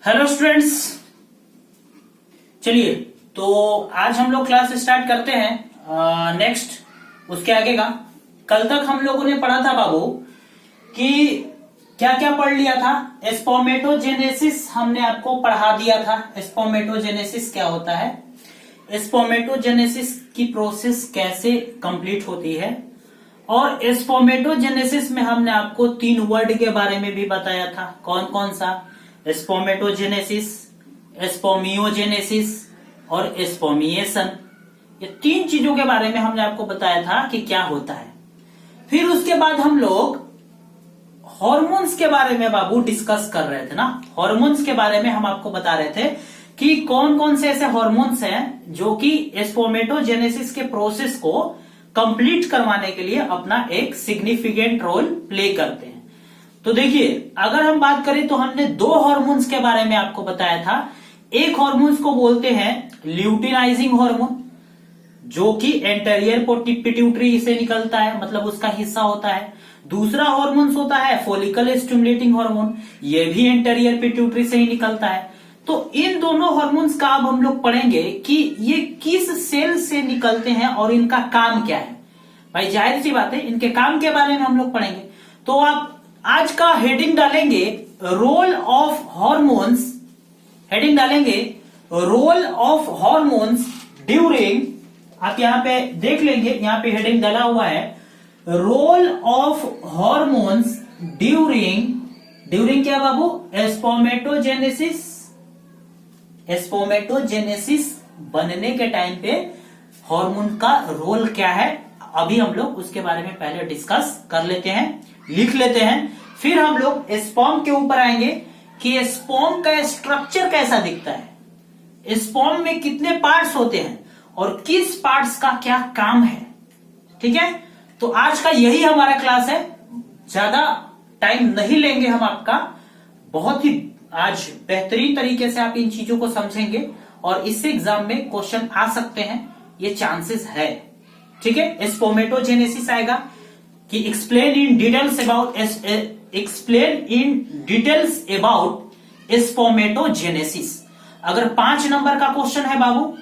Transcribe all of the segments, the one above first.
Hello students, चलिए तो आज हम लोग क्लास स्टार्ट करते हैं। नेक्स्ट उसके आगे का कल तक हम लोगों ने पढ़ा था बाबू कि क्या क्या पढ़ लिया था। स्पर्मेटोजेनेसिस हमने आपको पढ़ा दिया था। स्पर्मेटोजेनेसिस क्या होता है, स्पर्मेटोजेनेसिस की प्रोसेस कैसे कंप्लीट होती है, और स्पर्मेटोजेनेसिस में हमने आपको 3 वर्ड के बारे में भी बताया था। कौन कौन सा? स्पर्मेटोजेनेसिस, स्पर्मियोजेनेसिस और स्पर्मिएशन। ये 3 चीजों के बारे में हमने आपको बताया था कि क्या होता है। फिर उसके बाद हम लोग हॉर्मोन्स के बारे में बाबू डिस्कस कर रहे थे ना। हॉर्मोन्स के बारे में हम आपको बता रहे थे कि कौन कौन से ऐसे हॉर्मोन्स हैं जो कि स्पर्मेटोजेनेसिस के प्रोसेस को कंप्लीट करवाने के लिए अपना एक सिग्निफिकेंट रोल प्ले करते हैं। तो देखिए, अगर हम बात करें तो हमने 2 हार्मोन्स के बारे में आपको बताया था। एक हार्मोन्स को बोलते हैं ल्यूटिनाइजिंग हार्मोन, जो कि एंटेरियर पिट्यूटरी से निकलता है, मतलब उसका हिस्सा होता है। दूसरा हार्मोन्स होता है फॉलिकल स्टिमुलेटिंग हार्मोन, ये भी एंटेरियर पिट्यूटरी से ही निकलता है। तो इन दोनों हार्मोन्स का अब हम लोग पढ़ेंगे कि ये किस सेल से निकलते हैं और इनका काम क्या है। भाई जाहिर सी बात है, इनके काम के बारे में हम लोग पढ़ेंगे। तो आप आज का हेडिंग डालेंगे रोल ऑफ हॉर्मोन्स, हेडिंग डालेंगे रोल ऑफ हॉर्मोन्स ड्यूरिंग, आप यहां पे देख लेंगे, यहां पे हेडिंग डाला हुआ है role of hormones during, during क्या बाबू? स्पर्मेटोजेनेसिस। स्पर्मेटोजेनेसिस बनने के टाइम पे हार्मोन का रोल क्या है, अभी हम लोग उसके बारे में पहले डिस्कस कर लेते हैं, लिख लेते हैं। फिर हम लोग स्पर्म के ऊपर आएंगे कि स्पर्म का स्ट्रक्चर कैसा दिखता है, स्पर्म में कितने पार्ट्स होते हैं और किस पार्ट्स का क्या काम है। ठीक है, तो आज का यही हमारा क्लास है। ज्यादा टाइम नहीं लेंगे हम आपका, बहुत ही आज बेहतरीन तरीके से आप इन चीजों को समझेंगे और इससे एग्जाम में क्वेश्चन आ सकते हैं, ये चांसेस है। ठीक है, स्पर्मेटोजेनेसिस आएगा कि explain in details about spermatogenesis. अगर 5 नंबर का क्वेश्चन है बाबू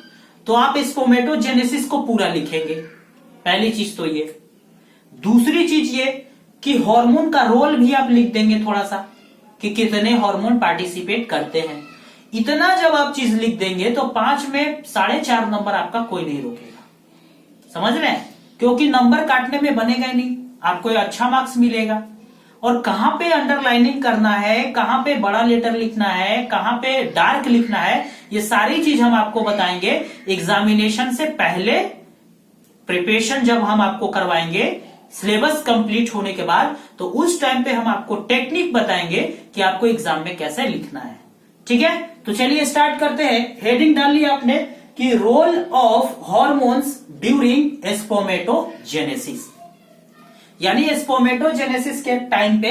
तो आप स्पर्मेटोजेनेसिस को पूरा लिखेंगे, पहली चीज तो ये। दूसरी चीज ये कि हार्मोन का रोल भी आप लिख देंगे थोड़ा सा, कि कितने हार्मोन पार्टिसिपेट करते हैं। इतना जब आप चीज लिख देंगे तो 5 में 4.5 नंबर आपका कोई नहीं रोकेगा। समझ रहे हैं? क्योंकि नंबर काटने में बनेगा ही नहीं, आपको अच्छा मार्क्स मिलेगा। और कहां पे अंडरलाइनिंग करना है, कहां पे बड़ा लेटर लिखना है, कहां पे डार्क लिखना है, ये सारी चीज हम आपको बताएंगे एग्जामिनेशन से पहले। प्रिपरेशन जब हम आपको करवाएंगे सिलेबस कंप्लीट होने के बाद, तो उस टाइम पे हम आपको टेक्निक बताएंगे कि आपको एग्जाम में कैसे लिखना है। ठीक है, तो चलिए स्टार्ट करते हैं। हेडिंग डाल लिया आपने कि role of hormones during spermatogenesis, यानी स्पर्मेटोजेनेसिस के टाइम पे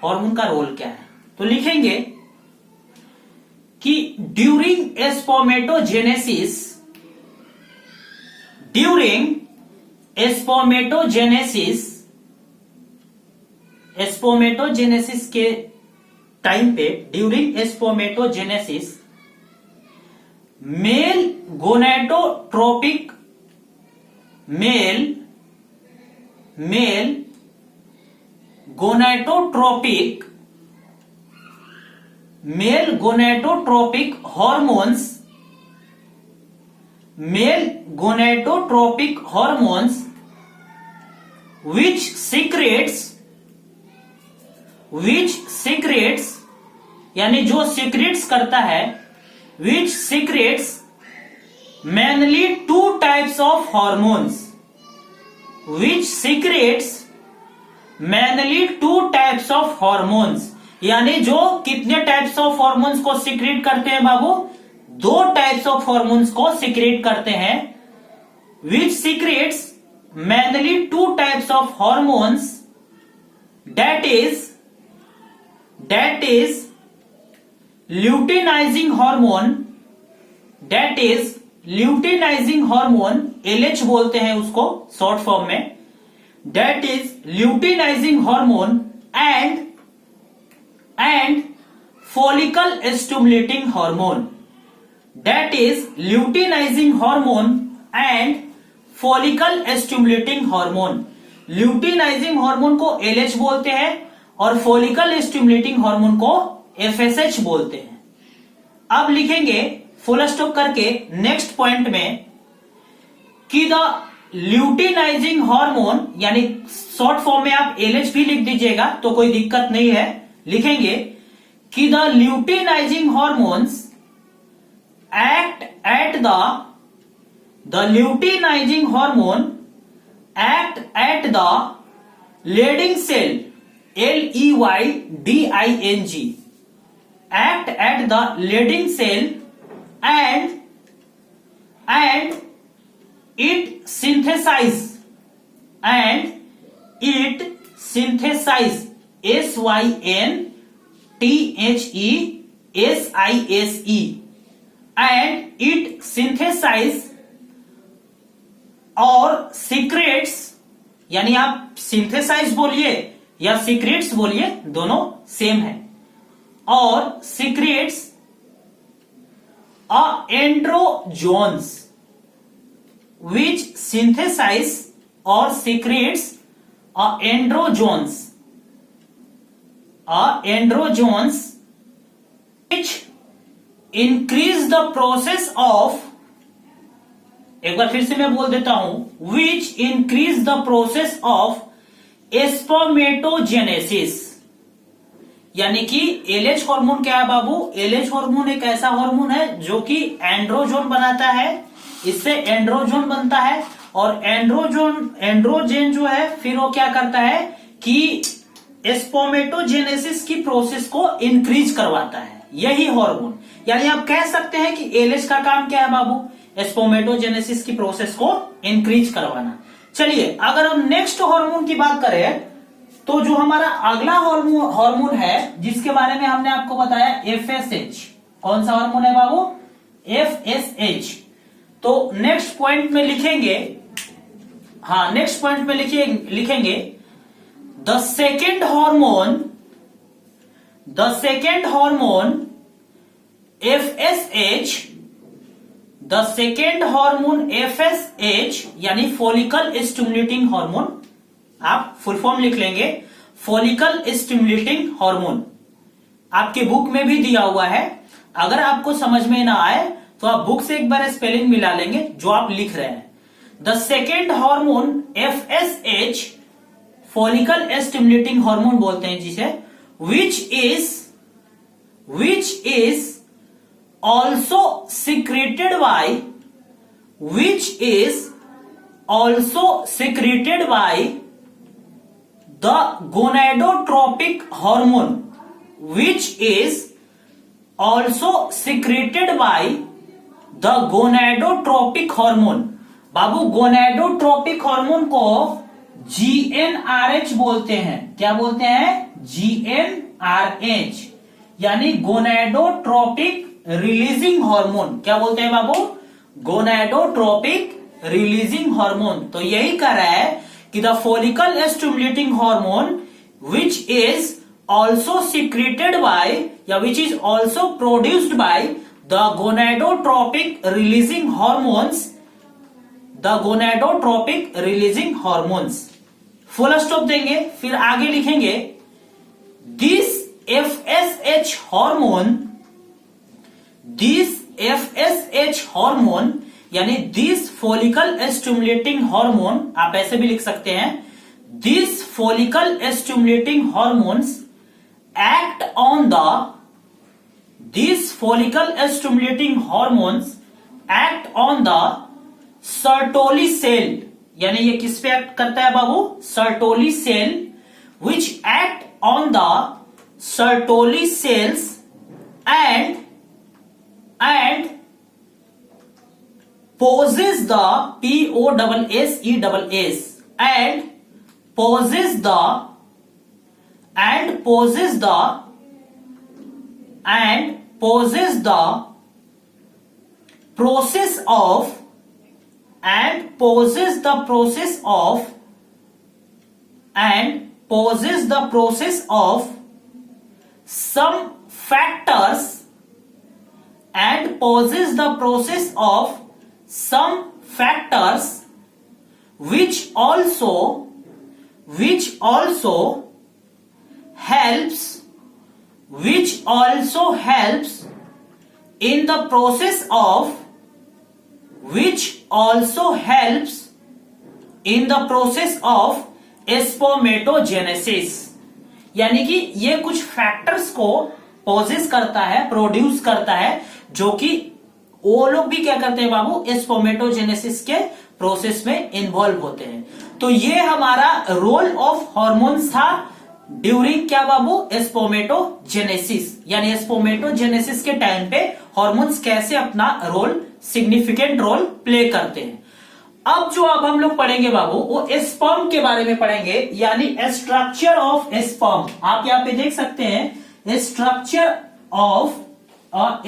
हार्मोन का रोल क्या है। तो लिखेंगे कि during spermatogenesis, during spermatogenesis, spermatogenesis के टाइम पे, during spermatogenesis male gonadotropic, male gonadotropic, male gonadotropic hormones, male gonadotropic hormones which secretes यानी जो सीक्रेट्स करता है, which secretes mainly 2 types of hormones, which secretes mainly 2 types of hormones, यानी जो कितने types of hormones को secret करते हैं बाबू? 2 टाइप्स ऑफ हॉर्मोन्स को सीक्रेट करते हैं। which secretes mainly 2 types of hormones, that is luteinizing hormone, that is luteinizing hormone, LH बोलते हैं उसको शॉर्ट फॉर्म में, that is luteinizing hormone and follicle stimulating hormone, that is luteinizing hormone and follicle stimulating hormone. luteinizing hormone को LH बोलते हैं और follicle stimulating hormone को FSH बोलते हैं. अब लिखेंगे फुल स्टॉप करके नेक्स्ट पॉइंट में कि द ल्यूटिनाइजिंग हार्मोन, यानी शॉर्ट फॉर्म में आप LH भी लिख दीजिएगा तो कोई दिक्कत नहीं है. लिखेंगे कि the luteinizing hormones act at the luteinizing hormone act at the Leydig cell, LEYDING, act at the leading cell and it synthesize SYNTHESISE and it synthesize और secretes, यानी आप synthesize बोलिए या secretes बोलिए, दोनों सेम है, और secretes a androgens which synthesize or secretes a androgens which increase the process of, एक बार फिर से मैं बोल देता हूं, which increase the process of spermatogenesis. यानी कि LH हार्मोन क्या है बाबू? LH हार्मोन एक ऐसा हार्मोन है जो कि एंड्रोजोन बनाता है, इससे एंड्रोजोन बनता है, और एंड्रोजेन जो है फिर वो क्या करता है कि स्पर्मेटोजेनेसिस की प्रोसेस को इंक्रीज करवाता है, यही हार्मोन. यानी आप कह सकते हैं कि LH का काम क्या है बाबू? स्पर्मेटोजेनेसिस की प्रोसेस को इंक्रीज करवाना. चलिए अगर हम नेक्स्ट हार्मोन की बात करें तो जो हमारा अगला हार्मोन है जिसके बारे में हमने आपको बताया FSH. कौन सा हार्मोन है बाबू? FSH. तो नेक्स्ट पॉइंट में लिखेंगे, हाँ नेक्स्ट पॉइंट में लिखेंगे द सेकेंड हार्मोन FSH, यानी फॉलिकल स्टिमुलेटिंग हार्मोन. आप फुल फॉर्म लिख लेंगे, फॉलिकल स्टिमुलेटिंग हार्मोन. आपके बुक में भी दिया हुआ है, अगर आपको समझ में ना आए तो आप बुक से एक बार स्पेलिंग मिला लेंगे जो आप लिख रहे हैं. The second hormone FSH, follicle stimulating hormone बोलते हैं जिसे, which is also secreted by the gonadotropic hormone, Babu gonadotropic hormone को GnRH बोलते हैं. क्या बोलते हैं? GnRH, यानी गोनाडोट्रोपिक रिलीजिंग हार्मोन. क्या बोलते हैं बाबू? Gonadotropic releasing hormone. तो यही कह रहा है कि the follicle stimulating hormone which is also secreted by या which is also produced by the gonadotropic releasing hormones. Full stop देंगे, फिर आगे लिखेंगे दिस FSH हार्मोन, यानी दिस फॉलिकल स्टिमुलेटिंग हार्मोन, आप ऐसे भी लिख सकते हैं, this follicle stimulating hormones act on the Sertoli cell. यानी ये किस पे एक्ट करता है बाबू? Sertoli cell, which act on the Sertoli cells and possess the POSSESS and possess the process of some factors and pauses the process of some factors which also helps in the process of स्पोमेटोजेनेसिस। यानी कि ये कुछ factors को pauses करता है, produce करता है, जो कि वो लोग भी क्या करते हैं बाबू, स्पोमेटोजेनेसिस के प्रोसेस में इन्वॉल्व होते हैं। तो ये हमारा रोल ऑफ हॉर्मोन्स था ड्यूरिंग क्या बाबू, स्पोमेटोजेनेसिस। यानी स्पोमेटोजेनेसिस के टाइम पे हॉर्मोन्स कैसे अपना रोल, सिग्निफिकेंट रोल प्ले करते हैं। अब हम लोग पढ़ेंगे बाबू, वो स्पर्म के बारे में पढ़ेंगे, यानी स्ट्रक्चर ऑफ स्पर्म। आप यहाँ पे देख सकते हैं स्ट्रक्चर ऑफ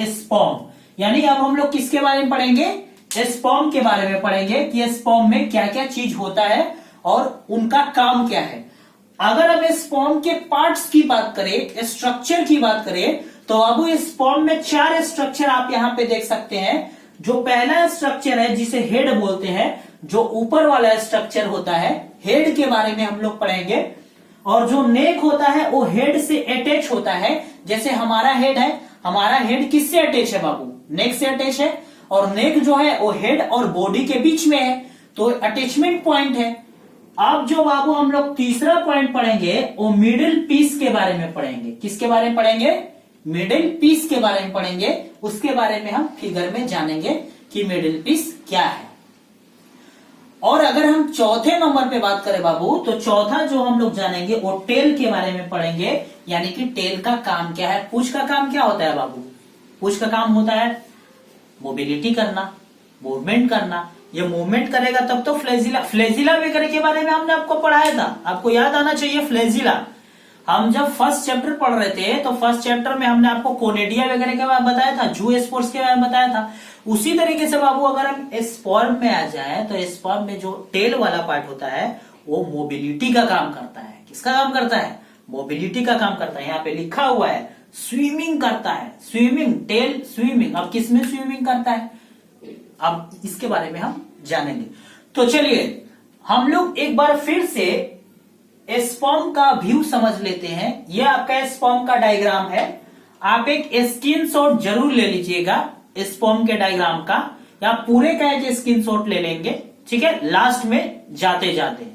स्पर्म। यानी अब हम लोग किसके बारे में पढ़ेंगे, स्पर्म के बारे में पढ़ेंगे कि स्पर्म में क्या क्या चीज होता है और उनका काम क्या है। अगर हम स्पर्म के पार्ट्स की बात करें, स्ट्रक्चर की बात करें, तो अब स्पर्म में 4 स्ट्रक्चर आप यहाँ पे देख सकते हैं। जो पहला स्ट्रक्चर है जिसे हेड बोलते हैं, जो ऊपर वाला स्ट्रक्चर होता है, हेड के बारे में हम लोग पढ़ेंगे। और जो नेक होता है वो हेड से अटैच होता है। जैसे हमारा हेड है, हमारा हेड किससे अटैच है बाबू, नेक से अटैच है। और नेक जो है वो हेड और बॉडी के बीच में है, तो अटैचमेंट पॉइंट है। अब जो बाबू हम लोग तीसरा पॉइंट पढ़ेंगे वो मिडिल पीस के बारे में पढ़ेंगे। किसके बारे में पढ़ेंगे, मिडिल पीस के बारे में पढ़ेंगे। उसके बारे में हम फिगर में जानेंगे कि मिडिल पीस क्या है। और अगर हम चौथे नंबर पे बात करें बाबू, तो चौथा जो हम लोग जानेंगे वो टेल के बारे में पढ़ेंगे। यानी कि टेल का काम क्या है, पूंछ का काम क्या होता है बाबू, पूंछ का काम होता है मोबिलिटी करना, मूवमेंट करना। ये मूवमेंट करेगा तब तो फ्लैजिला वगैरह के बारे में हमने आपको पढ़ाया था, आपको याद आना चाहिए फ्लैजिला। हम जब फर्स्ट चैप्टर पढ़ रहे थे तो फर्स्ट चैप्टर में हमने आपको कोनेडिया वगैरह के बारे में बताया था, जू स्पोर्ट्स के बारे में बताया था। उसी तरीके से बाबू अगर हम स्पर्म में आ जाए, तो स्पर्म में जो टेल वाला पार्ट होता है वो मोबिलिटी का काम करता है। किसका काम करता है, मोबिलिटी का काम करता है। यहाँ पे लिखा हुआ है स्विमिंग करता है, स्विमिंग, टेल स्विमिंग। अब किसमें स्विमिंग करता है, अब इसके बारे में हम जानेंगे। तो चलिए हम लोग एक बार फिर से स्पर्म का व्यू समझ लेते हैं। यह आपका स्पर्म का डायग्राम है। आप एक स्क्रीनशॉट जरूर ले लीजिएगा स्पर्म के डायग्राम का, या पूरे का एक स्क्रीनशॉट ले लेंगे, ठीक है, लास्ट में जाते जाते।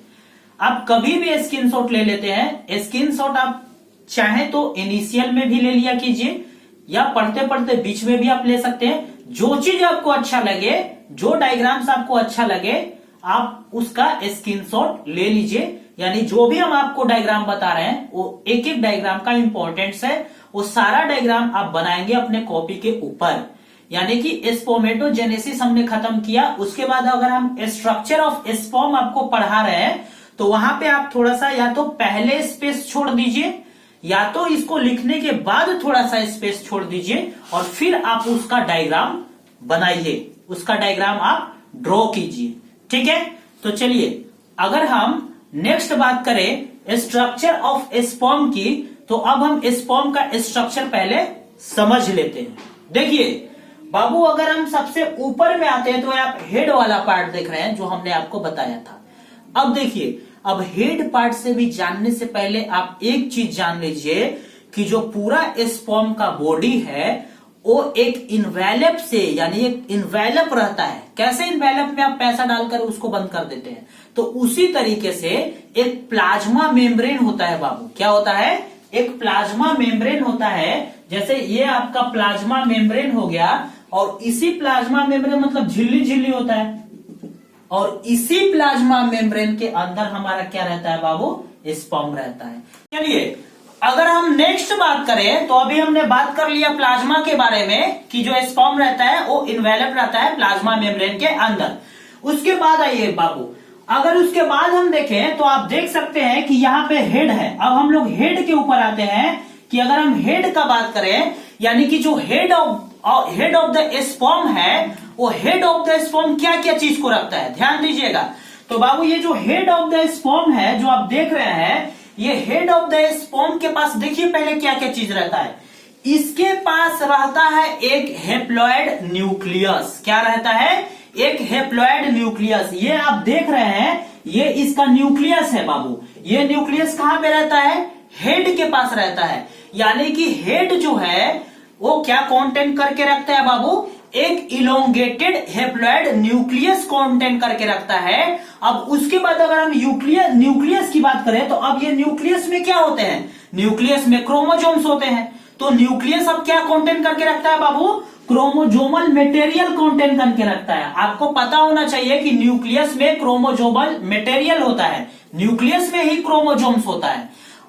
आप कभी भी स्क्रीनशॉट ले लेते हैं। स्क्रीनशॉट आप चाहे तो इनिशियल में भी ले लिया कीजिए, या पढ़ते पढ़ते बीच में भी आप ले सकते हैं। जो चीज आपको अच्छा लगे, जो डायग्राम्स आपको अच्छा लगे, आप उसका स्क्रीनशॉट ले लीजिए। यानी जो भी हम आपको डायग्राम बता रहे हैं वो एक एक डायग्राम का इंपॉर्टेंस है, वो सारा डायग्राम आप बनाएंगे अपने कॉपी के ऊपर। यानी कि स्पोमेटोजेनेसिस हमने खत्म किया। उसके बाद अगर हम स्ट्रक्चर ऑफ स्पर्म आपको पढ़ा रहे हैं, तो वहां पे आप थोड़ा सा या तो पहले स्पेस छोड़ दीजिए, या तो इसको लिखने के बाद थोड़ा सा स्पेस छोड़ दीजिए, और फिर आप उसका डायग्राम बनाइए, उसका डायग्राम आप ड्रॉ कीजिए, ठीक है। तो चलिए अगर हम नेक्स्ट बात करें स्ट्रक्चर ऑफ स्पर्म की, तो अब हम स्पर्म का स्ट्रक्चर पहले समझ लेते हैं। देखिए बाबू, अगर हम सबसे ऊपर में आते हैं तो आप हेड वाला पार्ट देख रहे हैं जो हमने आपको बताया था। अब देखिए, अब हेड पार्ट से भी जानने से पहले आप एक चीज जान लीजिए कि जो पूरा स्पर्म का बॉडी है वो एक इन्वेलप से, यानी एक इन्वेलप रहता है। कैसे इन्वेलप में आप पैसा डालकर उसको बंद कर देते हैं, तो उसी तरीके से एक प्लाज्मा मेम्ब्रेन होता है बाबू। क्या होता है, एक प्लाज्मा मेम्ब्रेन होता है। जैसे ये आपका प्लाज्मा मेम्ब्रेन हो गया, और इसी प्लाज्मा मेम्ब्रेन मतलब झिल्ली झिल्ली होता है, और इसी प्लाज्मा मेम्ब्रेन के अंदर हमारा क्या रहता है बाबू, स्पर्म रहता है। चलिए अगर हम नेक्स्ट बात करें, तो अभी हमने बात कर लिया प्लाज्मा के बारे में कि जो स्पर्म रहता है वो इन्वेलप रहता है प्लाज्मा मेम्ब्रेन के अंदर। उसके बाद आइए बाबू, अगर उसके बाद हम देखें तो आप देख सकते हैं कि यहाँ पे हेड है। अब हम लोग हेड के ऊपर आते हैं कि अगर हम हेड का बात करें, यानी कि जो हेड ऑफ द स्पर्म है, वो हेड ऑफ द स्पर्म क्या क्या चीज को रखता है, ध्यान दीजिएगा। तो बाबू ये जो हेड ऑफ द स्पर्म है जो आप देख रहे हैं, ये हेड ऑफ द स्पर्म के पास देखिए पहले क्या क्या चीज रहता है। इसके पास रहता है एक हेप्लॉइड न्यूक्लियस। क्या रहता है? एक हेप्लॉइड न्यूक्लियस। ये आप देख रहे हैं, ये इसका न्यूक्लियस है बाबू। ये न्यूक्लियस कहां पे रहता है? हेड के पास रहता है। यानी कि हेड जो है वो क्या कंटेंट करके रखता है बाबू? एक इलोंगेटेड हेप्लॉइड न्यूक्लियस कंटेंट करके रखता है। अब उसके बाद अगर हम न्यूक्लियस की बात करें तो अब ये न्यूक्लियस में क्या होते हैं? न्यूक्लियस में क्रोमोसोम्स होते हैं। तो न्यूक्लियस अब क्या कंटेंट करके रखता है बाबू? क्रोमोजोमल मटेरियल कंटेंट करके रखता है। आपको पता होना चाहिए कि न्यूक्लियस में क्रोमोजोमल मटेरियल होता है, न्यूक्लियस में ही क्रोमोजोम्स होता है।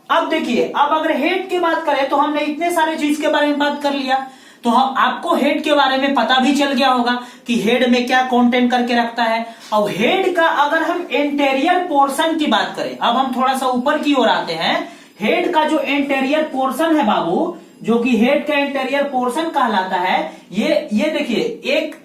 अब देखिए, अब अगर हेड की बात करें तो हमने इतने सारे चीज के बारे में बात कर लिया, तो आपको हेड के बारे में पता भी चल गया होगा कि हेड में क्या कंटेंट करके रखता है। अब हेड का अगर हम इंटीरियर पोर्शन की बात करें, अब हम थोड़ा सा ऊपर की ओर आते हैं। हेड का जो इंटीरियर पोर्शन है बाबू, जो कि हेड का इंटीरियर पोर्शन कहलाता है, ये देखिए एक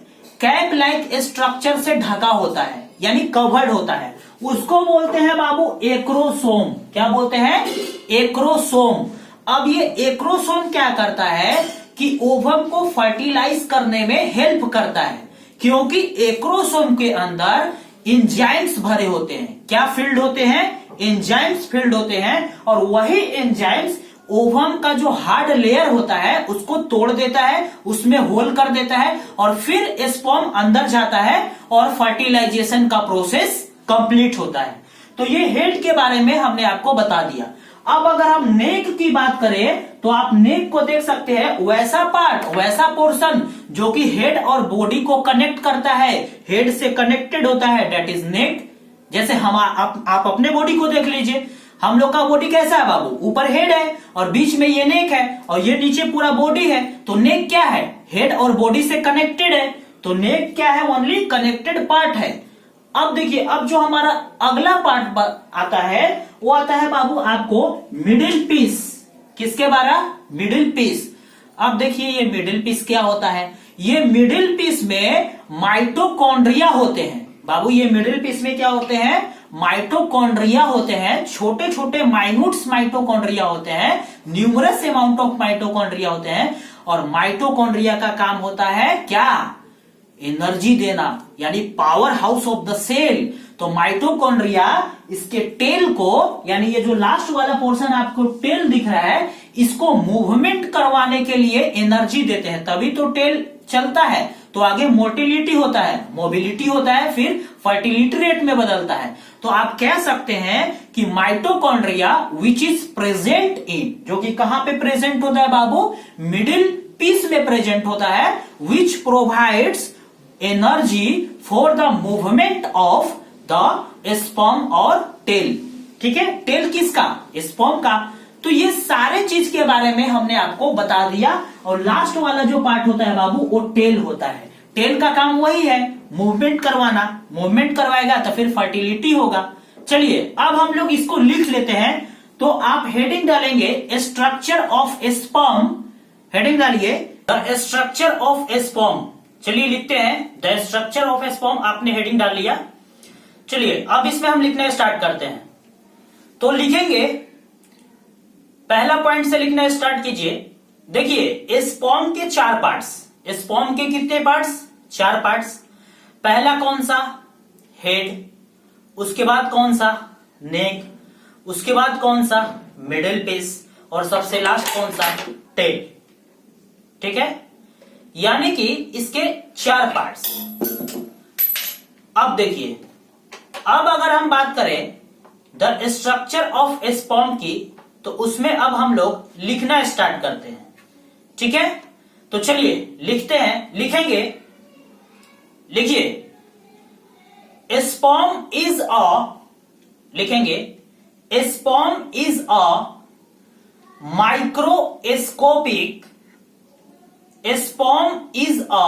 कैप लाइक स्ट्रक्चर से ढका होता है, यानी कवर्ड होता है। उसको बोलते हैं बाबू एक्रोसोम। क्या बोलते हैं? एक्रोसोम। अब ये एक्रोसोम क्या करता है कि ओवम को फर्टिलाइज करने में हेल्प करता है, क्योंकि एक्रोसोम के अंदर एंजाइम्स भरे होते हैं। क्या फील्ड होते हैं? एंजाइम्स फील्ड होते हैं। और वही एंजाइम्स ओवम का जो हार्ड लेयर होता है उसको तोड़ देता है, उसमें होल कर देता है, और फिर स्पर्म अंदर जाता है और फर्टिलाइजेशन का प्रोसेस कंप्लीट होता है। तो ये हेड के बारे में हमने आपको बता दिया। अब अगर हम नेक की बात करें तो आप नेक को देख सकते हैं, वैसा पार्ट, वैसा पोर्शन जो कि हेड और बॉडी को कनेक्ट करता है, हेड से कनेक्टेड होता है, दैट इज नेक। जैसे आप अपने बॉडी को देख लीजिए, हम लोग का बॉडी कैसा है बाबू? ऊपर हेड है और बीच में ये नेक है और ये नीचे पूरा बॉडी है। तो नेक क्या है? हेड और बॉडी से कनेक्टेड है। तो नेक क्या है? ओनली कनेक्टेड पार्ट है। अब देखिए, अब जो हमारा अगला पार्ट आता है वो आता है बाबू आपको मिडिल पीस। किसके बारे? Middle piece. अब देखिए ये मिडिल पीस क्या होता है? ये मिडिल पीस में माइटोकॉन्ड्रिया होते हैं बाबू। ये मिडिल पीस में क्या होते हैं? माइटोकॉन्ड्रिया होते हैं। छोटे छोटे माइन्यूट्स माइटोकॉन्ड्रिया होते हैं, न्यूमरस अमाउंट ऑफ माइटोकॉन्ड्रिया होते हैं। और माइटोकॉन्ड्रिया का काम होता है क्या? एनर्जी देना, यानी power house of the cell. तो माइटोकॉन्ड्रिया इसके टेल को, यानी ये जो लास्ट वाला पोर्शन आपको टेल दिख रहा है, इसको मूवमेंट करवाने के लिए एनर्जी देते हैं, तभी तो टेल चलता है। तो आगे मोटिलिटी होता है, मोबिलिटी होता है, फिर फर्टिलिटी रेट में बदलता है। तो आप कह सकते हैं कि mitochondria which is present in, जो कि कहां पे प्रेजेंट होता है बाबू? मिडिल पीस में प्रेजेंट होता है, which provides energy for the movement of the sperm और टेल। ठीक है, टेल किसका? स्पर्म का। तो ये सारे चीज के बारे में हमने आपको बता दिया। और लास्ट वाला जो पार्ट होता है बाबू वो टेल होता है। टेल का काम वही है, मूवमेंट करवाना। मूवमेंट करवाएगा तो फिर फर्टिलिटी होगा। चलिए अब हम लोग इसको लिख लेते हैं। तो आप हेडिंग डालेंगे स्ट्रक्चर ऑफ स्पर्म। हेडिंग डालिए द स्ट्रक्चर ऑफ स्पर्म। चलिए लिखते हैं द स्ट्रक्चर ऑफ स्पर्म। आपने हेडिंग डाल लिया। चलिए अब इसमें हम लिखना स्टार्ट करते हैं। तो लिखेंगे, पहला पॉइंट से लिखना स्टार्ट कीजिए। देखिए स्पर्म के 4 पार्ट्स। स्पर्म के कितने पार्ट्स? 4 पार्ट्स। पहला कौन सा? हेड। उसके बाद कौन सा? नेक। उसके बाद कौन सा? Middle piece. और सबसे लास्ट कौन सा? टेल। ठीक है, यानी कि इसके 4 पार्ट्स। अब देखिए, अब अगर हम बात करें द स्ट्रक्चर ऑफ स्पर्म की, तो उसमें अब हम लोग लिखना स्टार्ट करते हैं। ठीक है, तो चलिए लिखते हैं, लिखेंगे। लिखिए स्पर्म इज अ, लिखेंगे sperm is a microscopic, sperm is a,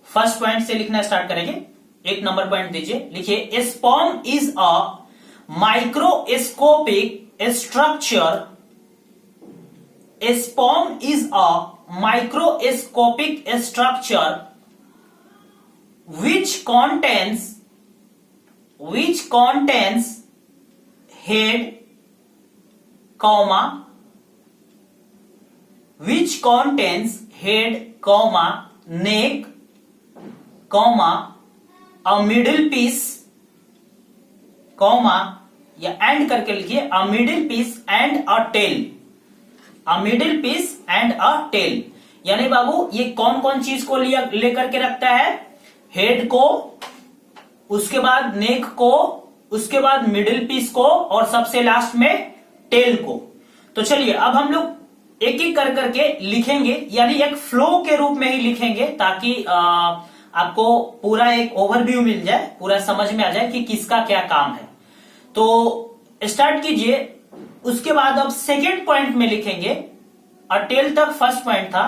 first point से लिखना स्टार्ट करेंगे। 1 नंबर पॉइंट दीजिए। लिखिए sperm is a microscopic structure. Sperm is a microscopic structure which contains head, comma which contains head, neck, a middle piece, या and करके लिखिए a middle piece and a tail, a middle piece and a tail। यानी बाबू ये कौन कौन चीज को लेकर के रखता है? हेड को, उसके बाद नेक को, उसके बाद मिडिल पीस को और सबसे लास्ट में टेल को। तो चलिए अब हम लोग एक एक कर करके लिखेंगे, यानी एक फ्लो के रूप में ही लिखेंगे ताकि आपको पूरा एक ओवरव्यू मिल जाए, पूरा समझ में आ जाए कि किसका क्या काम है। तो स्टार्ट कीजिए। उसके बाद अब सेकेंड पॉइंट में लिखेंगे, टेल तक फर्स्ट पॉइंट था,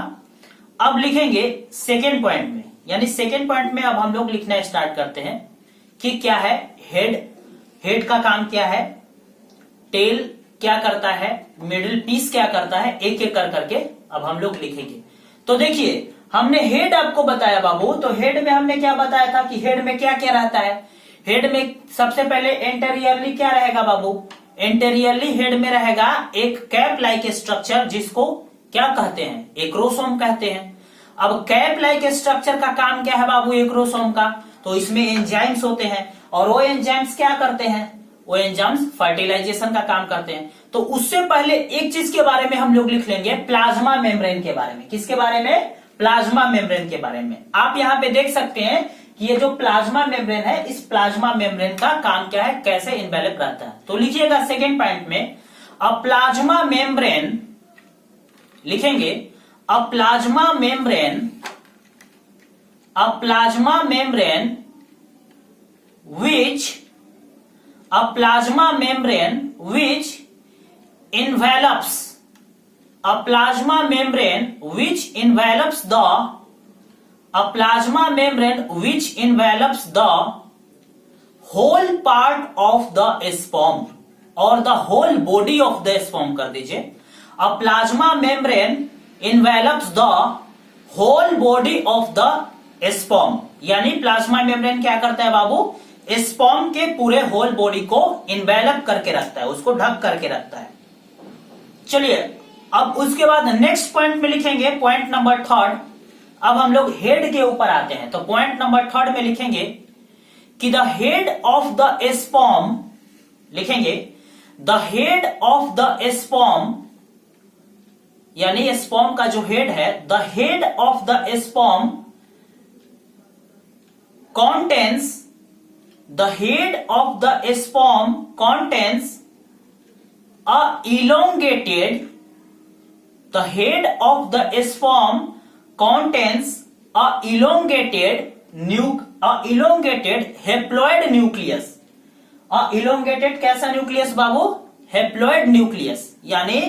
अब लिखेंगे सेकेंड पॉइंट में। यानी सेकेंड पॉइंट में अब हम लोग लिखना स्टार्ट करते हैं कि क्या है हेड, हेड का काम क्या है, टेल क्या करता है, मिडिल पीस क्या करता है, एक एक कर करके अब हम लोग लिखेंगे। तो देखिए हमने हेड आपको बताया बाबू, तो हेड में हमने क्या बताया था कि हेड में क्या क्या रहता है। हेड में सबसे पहले एंटेरियरली क्या रहेगा बाबू? एंटेरियरली हेड में रहेगा एक कैप लाइक स्ट्रक्चर, जिसको क्या कहते हैं? एक्रोसोम कहते हैं। अब कैप लाइक स्ट्रक्चर का काम क्या है बाबू एक्रोसोम का? तो इसमें एंजाइम्स होते हैं, और वो एंजाइम्स क्या करते हैं? वो एंजाइम्स फर्टिलाइजेशन का काम करते हैं। तो उससे पहले एक चीज के बारे में हम लोग लिख लेंगे, प्लाज्मा मेम्ब्रेन के बारे में। किसके बारे में? प्लाज्मा मेम्ब्रेन के बारे में। आप यहाँ पे देख सकते हैं कि ये जो प्लाज्मा मेम्ब्रेन है, इस प्लाज्मा मेम्ब्रेन का काम क्या है, कैसे इन्वेलप रहता है। तो लिखिएगा सेकेंड पॉइंट में, अ प्लाज्मा मेम्ब्रेन लिखेंगे, a plasma membrane, a plasma membrane which, a plasma membrane which envelops, a plasma membrane which envelops the, a plasma membrane which envelops the whole part of the sperm or the whole body of the sperm कर दीजिए। a plasma membrane envelops the whole body of the sperm, यानी plasma membrane क्या करता है बाबू? Sperm के पूरे whole body को envelope करके रखता है, उसको ढक करके रखता है। चलिए अब उसके बाद नेक्स्ट पॉइंट में लिखेंगे, पॉइंट नंबर थर्ड। अब हम लोग हेड के ऊपर आते हैं, तो पॉइंट नंबर थर्ड में लिखेंगे कि the head of the sperm, लिखेंगे the head of the sperm, यानी स्पर्म का जो हेड है, the head of the sperm contains, the head of the sperm contains a elongated, the head of the sperm contains a elongated haploid nucleus। a elongated कैसा nucleus बाबू? Haploid nucleus. यानी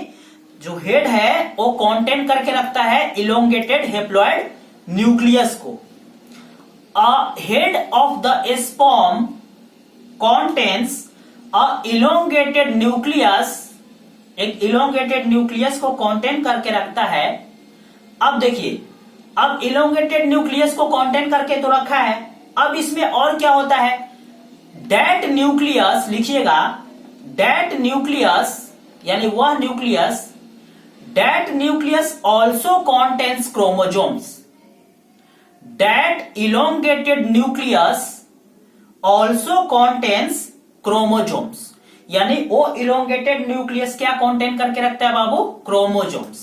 जो head है वो contain करके रखता है elongated haploid nucleus को। A head of the sperm contains a elongated nucleus, एक elongated nucleus को contain करके रखता है। अब देखिए, अब elongated nucleus को contain करके तो रखा है, अब इसमें और क्या होता है? that nucleus, लिखिएगा that nucleus, यानी वह nucleus, that nucleus also contains chromosomes, that elongated nucleus also contains chromosomes। यानी वो elongated nucleus क्या contain करके रखता है बाबू? chromosomes।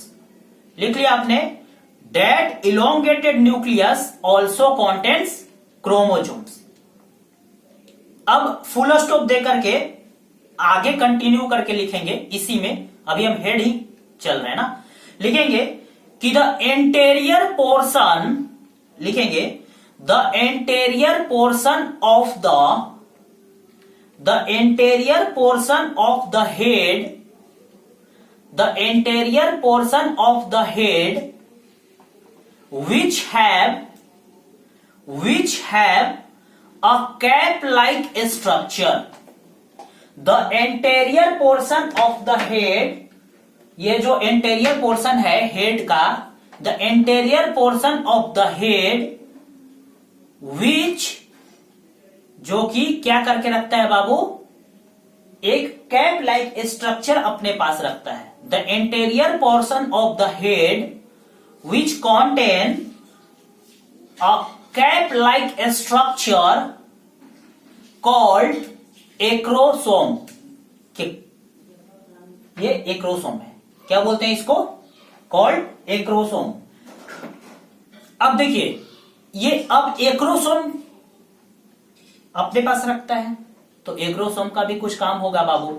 लिख लिया आपने, that elongated nucleus also contains chromosomes। अब फुल स्टॉप दे करके आगे कंटिन्यू करके लिखेंगे, इसी में अभी हम हेड ही चल रहे हैं ना। लिखेंगे कि द एंटेरियर पोर्शन, लिखेंगे the anterior portion of the anterior portion of the head, the anterior portion of the head which have a cap like structure, the anterior portion of the head, ये जो anterior portion है head का, the anterior portion of the head which, जो कि क्या करके रखता है बाबू? एक कैप लाइक स्ट्रक्चर अपने पास रखता है। The interior portion of the head which contain a cap like structure called acrosome. ये एक्रोसोम है। क्या बोलते हैं इसको? Called acrosome. अब देखिए, ये अब एक्रोसोम अपने पास रखता है तो एक्रोसोम का भी कुछ काम होगा बाबू।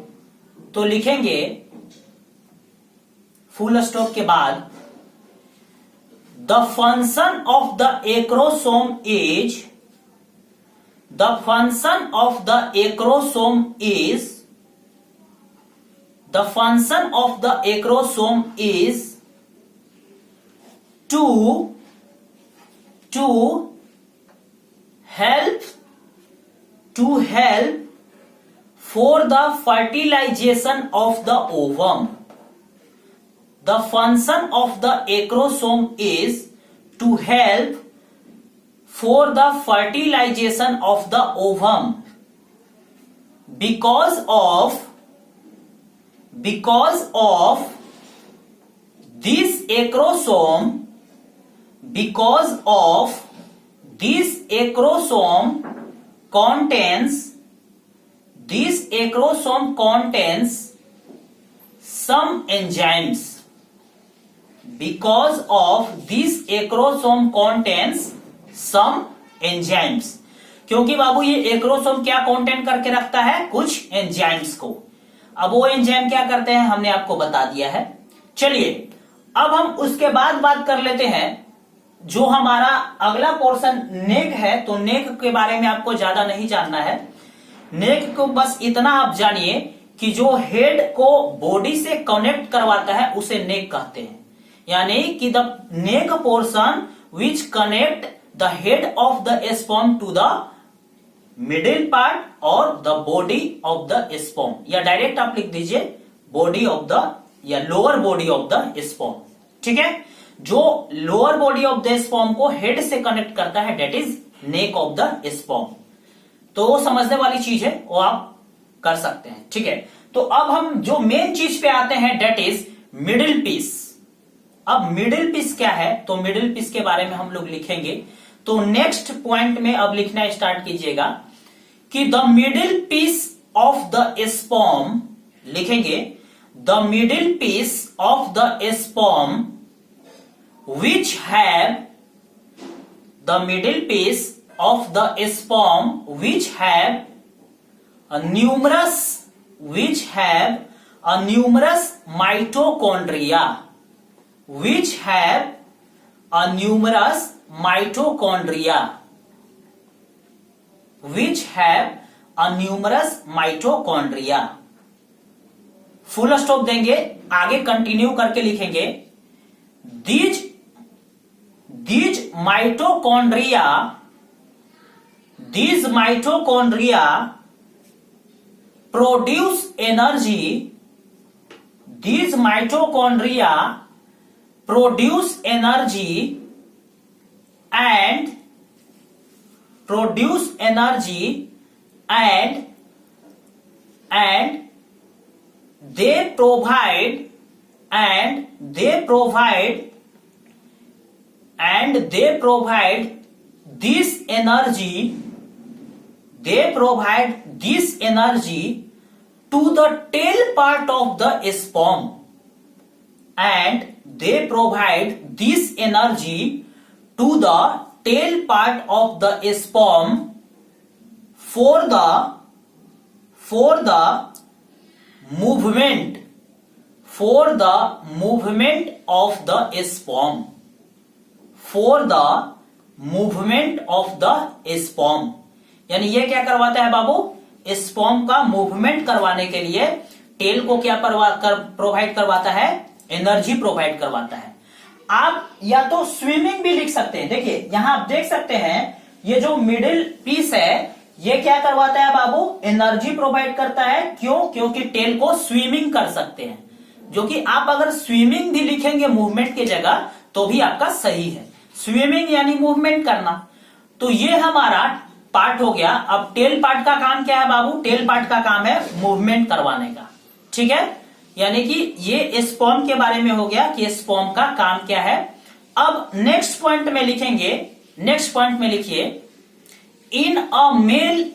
तो लिखेंगे फुल स्टॉप के बाद, the function of the acrosome is, the function of the acrosome is, the function of the acrosome is to help for the fertilization of the ovum. The function of the acrosome is to help for the fertilization of the ovum. Because of this acrosome, because of this acrosome contains, this acrosome contains some enzymes. Because of this acrosome contains some enzymes. क्योंकि बाबू ये acrosome क्या contain करके रखता है? कुछ enzymes को। अब वो एंजाइम क्या करते हैं हमने आपको बता दिया है। चलिए अब हम उसके बाद बात कर लेते हैं जो हमारा अगला पोर्शन नेक है। तो नेक के बारे में आपको ज्यादा नहीं जानना है। नेक को बस इतना आप जानिए कि जो हेड को बॉडी से कनेक्ट करवाता है उसे नेक कहते हैं। यानी कि the neck portion which connect the head of the sperm to the middle part और the body of the sperm, या डायरेक्ट आप लिख दीजिए बॉडी ऑफ द, या lower body of the sperm. ठीक है, जो lower body of the sperm को हेड से कनेक्ट करता है that is neck of the sperm. तो वो समझने वाली चीज है, वो आप कर सकते हैं। ठीक है, तो अब हम जो मेन चीज पे आते हैं दैट इज मिडिल पीस। अब मिडिल पीस क्या है? तो मिडिल पीस के बारे में हम लोग लिखेंगे। तो नेक्स्ट पॉइंट में अब लिखना स्टार्ट कीजिएगा कि the middle piece of the sperm, लिखेंगे the middle piece of the sperm which have, the middle piece of the sperm which have a numerous, which have a numerous mitochondria, which have a numerous mitochondria, which have a numerous mitochondria। Full stop देंगे, आगे continue करके लिखेंगे these mitochondria, these mitochondria produce energy, these mitochondria produce energy and produce energy and they provide this energy, they provide this energy to the tail part of the sperm, and they provide this energy to the tail part of the sperm for the movement of the sperm, for the movement of the sperm। यानी ये क्या करवाता है बाबू? Sperm का movement करवाने के लिए tell को क्या प्रोवाइड करवाता है? एनर्जी प्रोवाइड करवाता है। आप या तो स्विमिंग भी लिख सकते हैं। देखिए यहां आप देख सकते हैं ये जो मिडिल पीस है ये क्या करवाता है बाबू? एनर्जी प्रोवाइड करता है। क्यों? क्योंकि टेल को स्विमिंग कर सकते हैं, जो कि आप अगर स्विमिंग भी लिखेंगे मूवमेंट की जगह तो भी आपका सही है। स्विमिंग यानी मूवमेंट करना। तो ये हमारा पार्ट हो गया। अब टेल पार्ट का काम क्या है बाबू? टेल पार्ट का काम है मूवमेंट करवाने का, ठीक है। यानी कि ये स्पर्म के बारे में हो गया कि स्पर्म का काम क्या है। अब नेक्स्ट पॉइंट में लिखेंगे, नेक्स्ट पॉइंट में लिखिए, इन a mail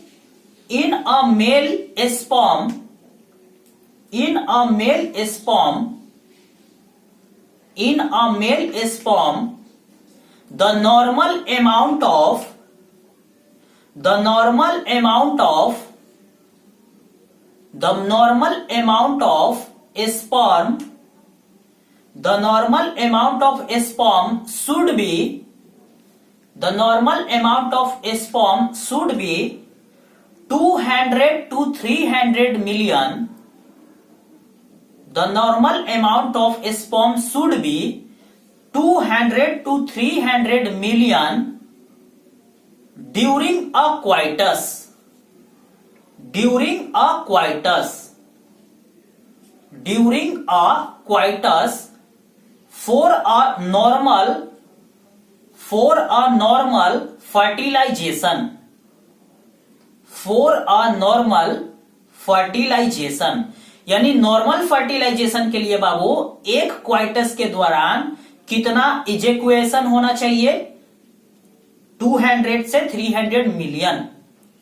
sperm, in a male sperm, the normal amount of sperm should be 200 to 300 million. The normal amount of sperm should be 200 to 300 million during a coitus. For a normal fertilization, यानी normal fertilisation के लिए बाबू एक coitus के दौरान कितना इजेक्युएशन होना चाहिए? 200 से 300 मिलियन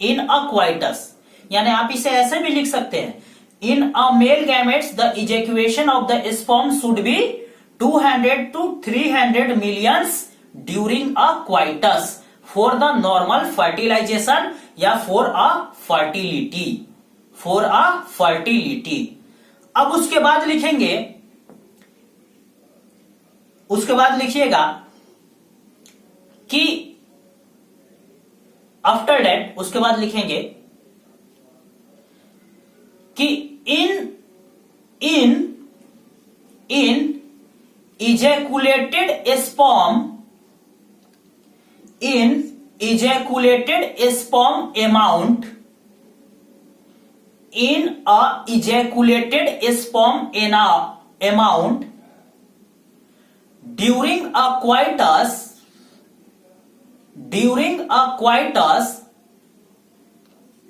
इन अ क्वाइटस। यानी आप इसे ऐसे भी लिख सकते हैं, in a male gametes the ejaculation of the sperm should be 200 to 300 millions during a coitus for the normal fertilization या for a fertility। अब उसके बाद लिखेंगे, उसके बाद लिखिएगा कि आफ्टर दैट, उसके बाद लिखेंगे कि इन ejaculated sperm amount, in a ejaculated sperm amount during a coitus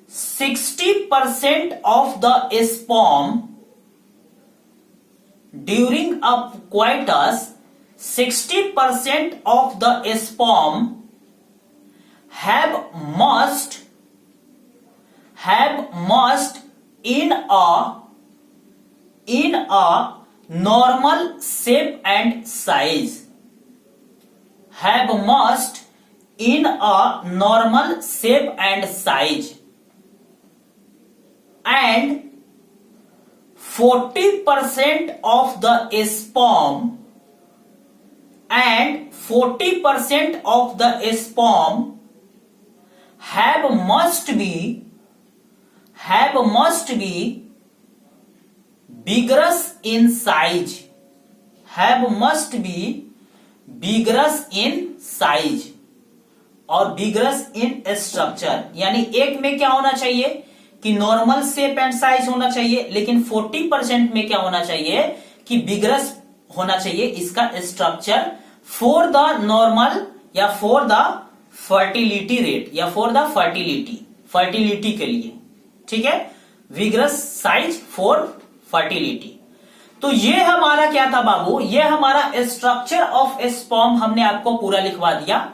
60% of the sperm during a coitus 60% of the sperm have must in a normal shape and size, have must in a normal shape and size, and 40% of the sperm have must be vigorous in size, और vigorous in structure। यानी एक में क्या होना चाहिए कि normal shape and size होना चाहिए, लेकिन 40% में क्या होना चाहिए कि विगरस होना चाहिए इसका स्ट्रक्चर, फॉर द नॉर्मल या फॉर द फर्टिलिटी रेट या फॉर द फर्टिलिटी के लिए, ठीक है, विगरस साइज फॉर फर्टिलिटी। तो ये हमारा क्या था बाबू? ये हमारा स्ट्रक्चर ऑफ स्पर्म हमने आपको पूरा लिखवा दिया।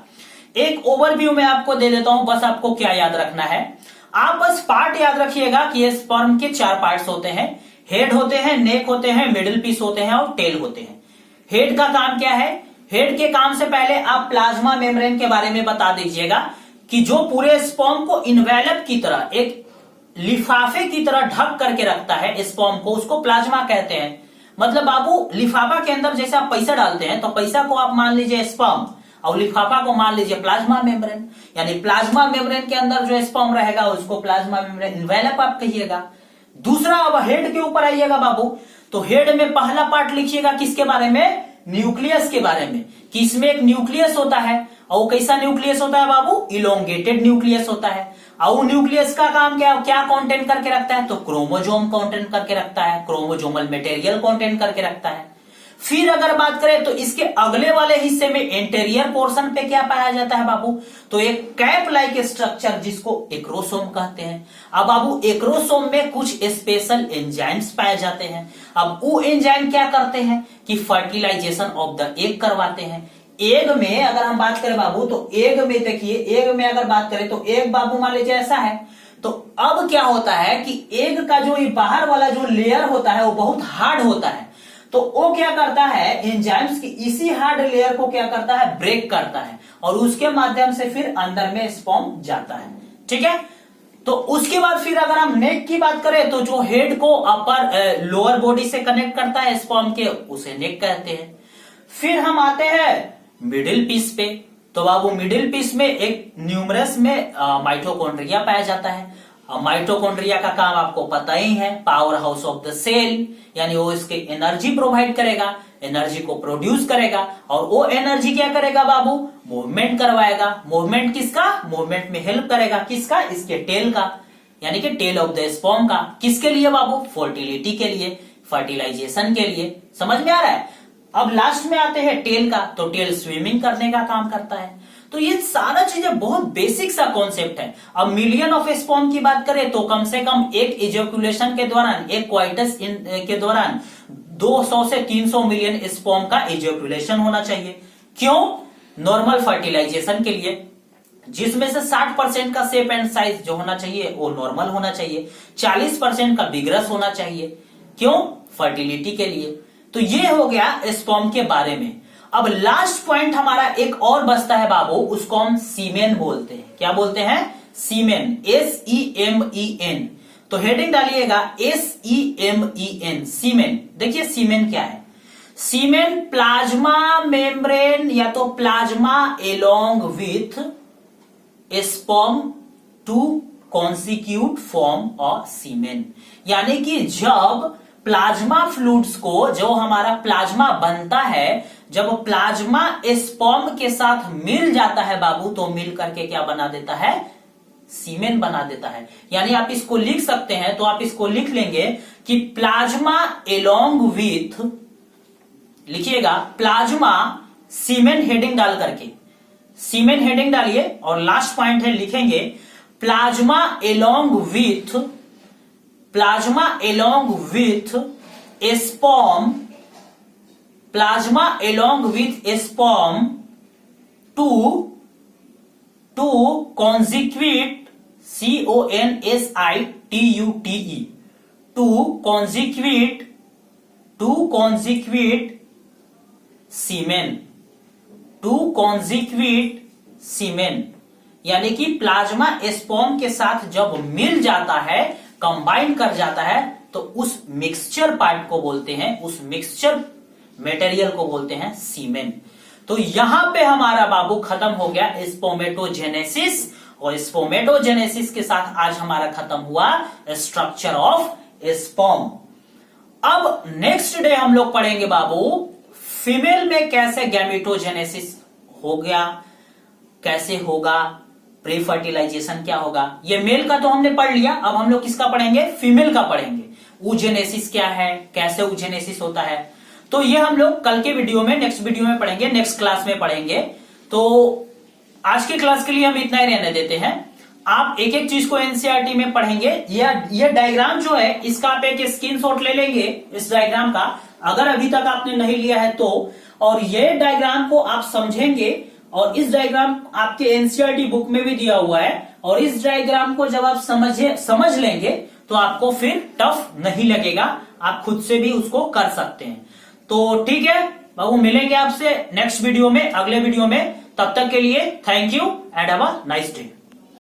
एक ओवरव्यू में आपको दे देता हूं, बस आपको क्या याद रखना है, आप बस पार्ट याद रखिएगा कि ये स्पर्म के 4 पार्ट्स होते हैं, हेड होते हैं, नेक होते हैं, मिडिल पीस होते हैं और टेल होते हैं। हेड का काम क्या है? हेड के काम से पहले आप प्लाज्मा मेम्ब्रेन के बारे में बता दीजिएगा कि जो पूरे स्पर्म को इन्वेलप की तरह, एक लिफाफे की तरह ढक करके रखता है स्पर्म को, उसको प्लाज्मा कहते हैं। मतलब बाबू लिफाफा के अंदर जैसे आप पैसा डालते हैं तो पैसा को आप मान लीजिए स्पर्म और लिफाफा को मान लीजिए प्लाज्मा मेम्ब्रेन, यानी प्लाज्मा मेम्ब्रेन के अंदर जो स्पर्म रहेगा उसको प्लाज्मा मेम्ब्रेन इन्वेलप आप कहिएगा। दूसरा, अब हेड के ऊपर आइएगा बाबू, तो हेड में पहला पार्ट लिखिएगा किसके बारे में? न्यूक्लियस के बारे में, कि इसमें एक न्यूक्लियस होता है, और वो कैसा न्यूक्लियस होता है बाबू? इलोंगेटेड न्यूक्लियस होता है। और न्यूक्लियस का काम क्या कंटेंट करके रखता है? तो क्रोमोजोम कंटेंट करके रखता है, क्रोमोजोमल मटेरियल कंटेंट करके रखता है। फिर अगर बात करें तो इसके अगले वाले हिस्से में इंटीरियर पोर्शन पे क्या पाया जाता है बाबू, तो एक कैप लाइक स्ट्रक्चर जिसको एक्रोसोम कहते हैं। अब बाबू एक्रोसोम में कुछ स्पेशल एंजाइम्स पाए जाते हैं। अब वो एंजाइम क्या करते हैं कि फर्टिलाइजेशन ऑफ द एग करवाते हैं। एग में अगर हम बात करें बाबू, तो एग में देखिए, एग में अगर बात करें तो एग बाबू मान लीजिए ऐसा है, तो अब क्या होता है कि एग का जो बाहर वाला जो लेयर होता है वो बहुत हार्ड होता है, तो वो क्या करता है, एंजाइम्स की इसी हार्ड लेयर को क्या करता है, ब्रेक करता है और उसके माध्यम से फिर अंदर में स्पर्म जाता है। ठीक है, तो उसके बाद फिर अगर हम नेक की बात करें तो जो हेड को अपर लोअर बॉडी से कनेक्ट करता है स्पर्म के, उसे नेक कहते हैं। फिर हम आते हैं मिडिल पीस पे, तो बाबू मिडिल पीस में एक न्यूमरस में माइटोकॉन्ड्रिया पाया जाता है। माइटोकॉन्ड्रिया का काम आपको पता ही है, power house of the cell, यानी वो इसके एनर्जी प्रोवाइड करेगा, एनर्जी को प्रोड्यूस करेगा और वो एनर्जी क्या करेगा बाबू, मूवमेंट करवाएगा। मूवमेंट किसका, मूवमेंट में हेल्प करेगा किसका, इसके टेल का, यानी कि टेल ऑफ द स्पर्म का। किसके लिए बाबू, फर्टिलिटी के लिए, फर्टिलाइजेशन के लिए। समझ में आ रहा है। अब लास्ट में आते हैं टेल का, तो टेल स्विमिंग करने का काम करता है। तो ये सारा चीजें बहुत बेसिक सा कॉन्सेप्ट है। अब मिलियन ऑफ स्पर्म की बात करें तो कम से कम एक इजैकुलेशन के दौरान, एक क्वाइटस के दौरान 200 से 300 मिलियन स्पर्म का इजैकुलेशन होना चाहिए। क्यों, नॉर्मल फर्टिलाइजेशन के लिए, जिसमें से 60% का शेप एंड साइज जो होना चाहिए वो नॉर्मल होना चाहिए, 40% का बिगरस होना चाहिए। क्यों, फर्टिलिटी के लिए। तो ये हो गया स्पर्म के बारे में। अब लास्ट पॉइंट हमारा एक और बचता है बाबू, उसको हम सीमेन बोलते हैं। क्या बोलते हैं, सीमेन, SEMEN। तो हेडिंग डालिएगा SEMEN, सीमेन। देखिए सीमेन क्या है, सीमेन प्लाज्मा मेम्ब्रेन या तो plasma along with sperm to constitute form of semen. यानी कि जब प्लाज्मा फ्लूइड्स को, जो हमारा प्लाज्मा बनता है, जब प्लाज्मा स्पर्म के साथ मिल जाता है बाबू, तो मिल करके क्या बना देता है, सीमेन बना देता है। यानी आप इसको लिख सकते हैं, तो आप इसको लिख लेंगे कि प्लाज्मा एलोंग विथ, लिखिएगा प्लाज्मा, सीमेन हेडिंग डाल करके, सीमेन हेडिंग डालिए और लास्ट पॉइंट है लिखेंगे plasma along with, plasma along with sperm, plasma along with sperm to constitute, CONSITUTE, to constitute semen, to constitute semen. यानी कि प्लाज्मा स्पर्म के साथ जब मिल जाता है, कंबाइन कर जाता है, तो उस मिक्सचर पार्ट को बोलते हैं, उस मिक्सचर मटेरियल को बोलते हैं सीमेन। तो यहां पे हमारा बाबू खत्म हो गया स्पर्मेटोजेनेसिस, और स्पर्मेटोजेनेसिस के साथ आज हमारा खत्म हुआ स्ट्रक्चर ऑफ स्पर्म। अब नेक्स्ट डे हम लोग पढ़ेंगे बाबू फीमेल में कैसे गैमेटोजेनेसिस हो गया, कैसे होगा, प्री फर्टिलाइजेशन क्या होगा। ये मेल का तो हमने पढ़ लिया, अब हम लोग किसका पढ़ेंगे, फीमेल का पढ़ेंगे। ऊजेनेसिस क्या है, कैसे ऊजेनेसिस होता है, तो ये हम लोग कल के वीडियो में, नेक्स्ट वीडियो में पढ़ेंगे, नेक्स्ट क्लास में पढ़ेंगे। तो आज की क्लास के लिए हम इतना ही रहने देते हैं। आप एक एक चीज को एनसीईआरटी में पढ़ेंगे। ये डायग्राम जो है, इसका आप एक स्क्रीनशॉट ले लेंगे इस डायग्राम का, अगर अभी तक आपने नहीं लिया है तो, और ये डायग्राम को आप समझेंगे, और इस डायग्राम आपके एनसीईआरटी बुक में भी दिया हुआ है, और इस डायग्राम को जब आप समझ लेंगे तो आपको फिर टफ नहीं लगेगा, आप खुद से भी उसको कर सकते हैं। तो ठीक है बाबू, मिलेंगे आपसे नेक्स्ट वीडियो में, अगले वीडियो में। तब तक के लिए thank you and have a nice day.